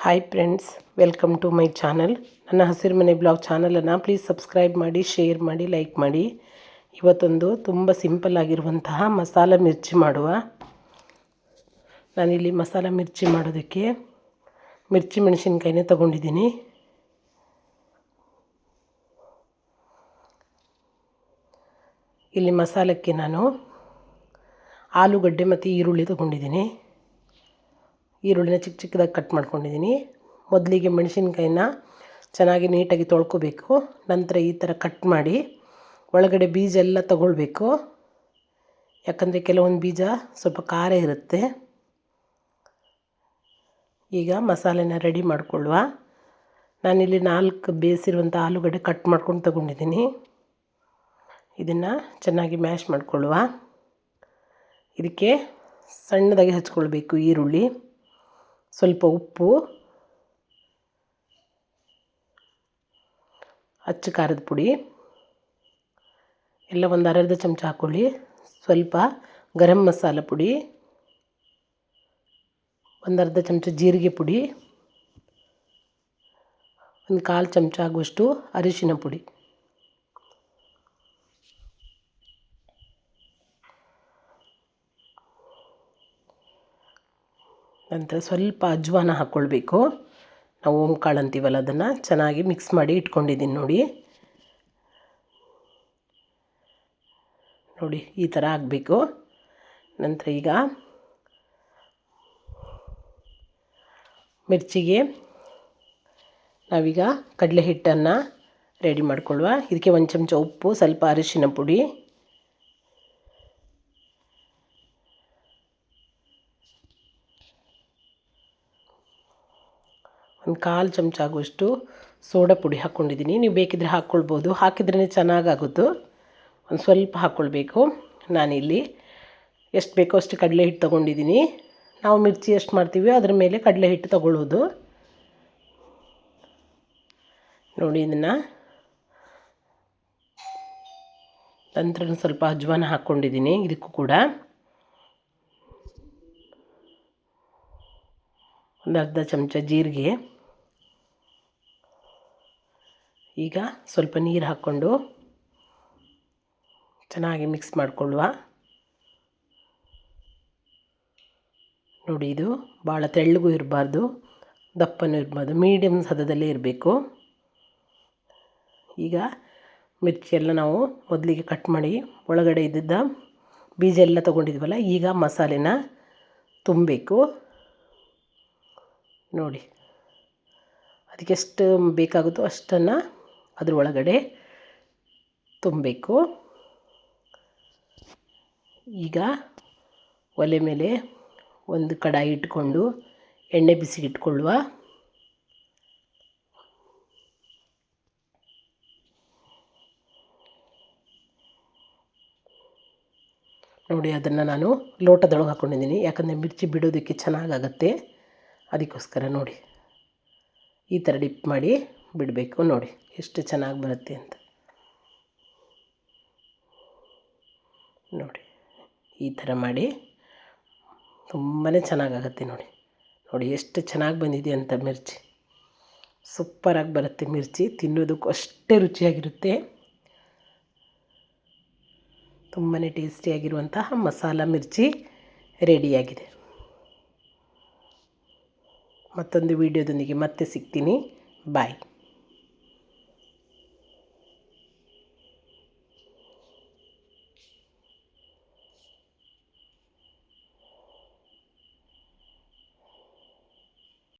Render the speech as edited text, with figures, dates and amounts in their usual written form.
Hi friends, welcome to my channel. ನನ್ನ ಹಸಿರು ಮನೆ ಬ್ಲಾಗ್ ಚಾನಲನ್ನು ಪ್ಲೀಸ್ ಸಬ್ಸ್ಕ್ರೈಬ್ ಮಾಡಿ, ಶೇರ್ ಮಾಡಿ, ಲೈಕ್ ಮಾಡಿ. ಇವತ್ತೊಂದು ತುಂಬ ಸಿಂಪಲ್ ಆಗಿರುವಂತಹ ಮಸಾಲ ಮಿರ್ಚಿ ಮಾಡುವ. ನಾನಿಲ್ಲಿ ಮಸಾಲ ಮಿರ್ಚಿ ಮಾಡೋದಕ್ಕೆ ಮಿರ್ಚಿ ಮೆಣಸಿನ್ಕಾಯಿನೇ ತೊಗೊಂಡಿದ್ದೀನಿ. ಇಲ್ಲಿ ಮಸಾಲಕ್ಕೆ ನಾನು ಆಲೂಗಡ್ಡೆ ಮತ್ತು ಈರುಳ್ಳಿ ತೊಗೊಂಡಿದ್ದೀನಿ. ಈರುಳ್ಳಿನ ಚಿಕ್ಕ ಚಿಕ್ಕದಾಗಿ ಕಟ್ ಮಾಡ್ಕೊಂಡಿದ್ದೀನಿ. ಮೊದಲಿಗೆ ಮೆಣಸಿನ್ಕಾಯಿನ ಚೆನ್ನಾಗಿ ನೀಟಾಗಿ ತೊಳ್ಕೊಬೇಕು. ನಂತರ ಈ ಥರ ಕಟ್ ಮಾಡಿ ಒಳಗಡೆ ಬೀಜ ಎಲ್ಲ ತಗೊಳ್ಬೇಕು. ಯಾಕಂದರೆ ಕೆಲವೊಂದು ಬೀಜ ಸ್ವಲ್ಪ ಖಾರ ಇರುತ್ತೆ. ಈಗ ಮಸಾಲೆನ ರೆಡಿ ಮಾಡಿಕೊಳ್ಳುವ. ನಾನಿಲ್ಲಿ 4 ಬೇಯಿಸಿರುವಂಥ ಆಲೂಗಡ್ಡೆ ಕಟ್ ಮಾಡ್ಕೊಂಡು ತಗೊಂಡಿದ್ದೀನಿ. ಇದನ್ನು ಚೆನ್ನಾಗಿ ಮ್ಯಾಶ್ ಮಾಡಿಕೊಳ್ಳುವ. ಇದಕ್ಕೆ ಸಣ್ಣದಾಗಿ ಹಚ್ಕೊಳ್ಬೇಕು ಈರುಳ್ಳಿ, ಸ್ವಲ್ಪ ಉಪ್ಪು, ಅಚ್ಚ ಖಾರದ ಪುಡಿ ಎಲ್ಲ ಒಂದು ಅರ್ಧ ಚಮಚ ಹಾಕ್ಕೊಳ್ಳಿ. ಸ್ವಲ್ಪ ಗರಂ ಮಸಾಲ ಪುಡಿ, ಒಂದು ಅರ್ಧ ಚಮಚ ಜೀರಿಗೆ ಪುಡಿ, ಒಂದು 1/4 ಚಮಚ ಆಗುವಷ್ಟು ಅರಿಶಿನ ಪುಡಿ. ನಂತರ ಸ್ವಲ್ಪ ಅಜ್ವಾನ ಹಾಕ್ಕೊಳ್ಬೇಕು. ನಾವು ಓಂಕಾಳು ಅಂತೀವಲ್ಲ, ಅದನ್ನು ಚೆನ್ನಾಗಿ ಮಿಕ್ಸ್ ಮಾಡಿ ಇಟ್ಕೊಂಡಿದ್ದೀನಿ. ನೋಡಿ ಈ ಥರ ಆಗಬೇಕು. ನಂತರ ಈಗ ಮಿರ್ಚಿಗೆ ನಾವೀಗ ಕಡಲೆ ಹಿಟ್ಟನ್ನು ರೆಡಿ ಮಾಡಿಕೊಳ್ಳುವ. ಇದಕ್ಕೆ 1 ಚಮಚ ಉಪ್ಪು, ಸ್ವಲ್ಪ ಅರಿಶಿನ ಪುಡಿ, ಒಂದು 1/4 ಚಮಚ ಆಗುವಷ್ಟು ಸೋಡಾ ಪುಡಿ ಹಾಕ್ಕೊಂಡಿದ್ದೀನಿ. ನೀವು ಬೇಕಿದ್ದರೆ ಹಾಕ್ಕೊಳ್ಬೋದು, ಹಾಕಿದ್ರೇ ಚೆನ್ನಾಗಾಗೋದು. ಒಂದು ಸ್ವಲ್ಪ ಹಾಕ್ಕೊಳ್ಬೇಕು. ನಾನಿಲ್ಲಿ ಎಷ್ಟು ಬೇಕೋ ಅಷ್ಟು ಕಡಲೆ ಹಿಟ್ಟು ತೊಗೊಂಡಿದ್ದೀನಿ. ನಾವು ಮಿರ್ಚಿ ಎಷ್ಟು ಮಾಡ್ತೀವಿ ಅದ್ರ ಮೇಲೆ ಕಡಲೆ ಹಿಟ್ಟು ತೊಗೊಳ್ಳೋದು. ನೋಡಿ ಇದನ್ನು ನಂತರ ಸ್ವಲ್ಪ ಅಜ್ವಾನ ಹಾಕ್ಕೊಂಡಿದ್ದೀನಿ. ಇದಕ್ಕೂ ಕೂಡ ಒಂದು ಅರ್ಧ ಚಮಚ ಜೀರಿಗೆ. ಈಗ ಸ್ವಲ್ಪ ನೀರು ಹಾಕ್ಕೊಂಡು ಚೆನ್ನಾಗಿ ಮಿಕ್ಸ್ ಮಾಡಿಕೊಳ್ಳುವ. ನೋಡಿ, ಇದು ಭಾಳ ತೆಳ್ಳಗೂ ಇರಬಾರ್ದು, ದಪ್ಪನೂ ಇರಬಾರ್ದು, ಮೀಡಿಯಮ್ ಹದದಲ್ಲೇ ಇರಬೇಕು. ಈಗ ಮಿರ್ಚಿ ಎಲ್ಲ ನಾವು ಮೊದಲಿಗೆ ಕಟ್ ಮಾಡಿ ಒಳಗಡೆ ಇದ್ದಿದ್ದ ಬೀಜ ಎಲ್ಲ ತೊಗೊಂಡಿದ್ವಲ್ಲ, ಈಗ ಮಸಾಲೆನ ತುಂಬಬೇಕು. ನೋಡಿ, ಅದಕ್ಕೆ ಎಷ್ಟು ಬೇಕಾಗುತ್ತೋ ಅಷ್ಟನ್ನು ಅದ್ರ ಒಳಗಡೆ ತುಂಬಬೇಕು. ಈಗ ಒಲೆ ಮೇಲೆ ಒಂದು ಕಡಾಯಿ ಇಟ್ಕೊಂಡು ಎಣ್ಣೆ ಬಿಸಿಗೆ ಇಟ್ಕೊಳ್ಳುವ. ನೋಡಿ, ಅದನ್ನು ನಾನು ಲೋಟದೊಳಗೆ ಹಾಕ್ಕೊಂಡಿದ್ದೀನಿ. ಯಾಕಂದರೆ ಮಿರ್ಚಿ ಬಿಡೋದಕ್ಕೆ ಚೆನ್ನಾಗಾಗತ್ತೆ, ಅದಕ್ಕೋಸ್ಕರ. ನೋಡಿ, ಈ ಥರ ಡಿಪ್ ಮಾಡಿ ಬಿಡಬೇಕು. ನೋಡಿ ಎಷ್ಟು ಚೆನ್ನಾಗಿ ಬರುತ್ತೆ ಅಂತ. ನೋಡಿ ಈ ಥರ ಮಾಡಿ ತುಂಬಾ ಚೆನ್ನಾಗಾಗತ್ತೆ. ನೋಡಿ ಎಷ್ಟು ಚೆನ್ನಾಗಿ ಬಂದಿದೆ ಅಂತ. ಮಿರ್ಚಿ ಸೂಪರಾಗಿ ಬರುತ್ತೆ. ಮಿರ್ಚಿ ತಿನ್ನೋದಕ್ಕೂ ಅಷ್ಟೇ ರುಚಿಯಾಗಿರುತ್ತೆ. ತುಂಬಾ ಟೇಸ್ಟಿಯಾಗಿರುವಂತಹ ಮಸಾಲ ಮಿರ್ಚಿ ರೆಡಿಯಾಗಿದೆ. ಮತ್ತೊಂದು ವಿಡಿಯೋದೊಂದಿಗೆ ಮತ್ತೆ ಸಿಗ್ತೀನಿ. ಬಾಯ್.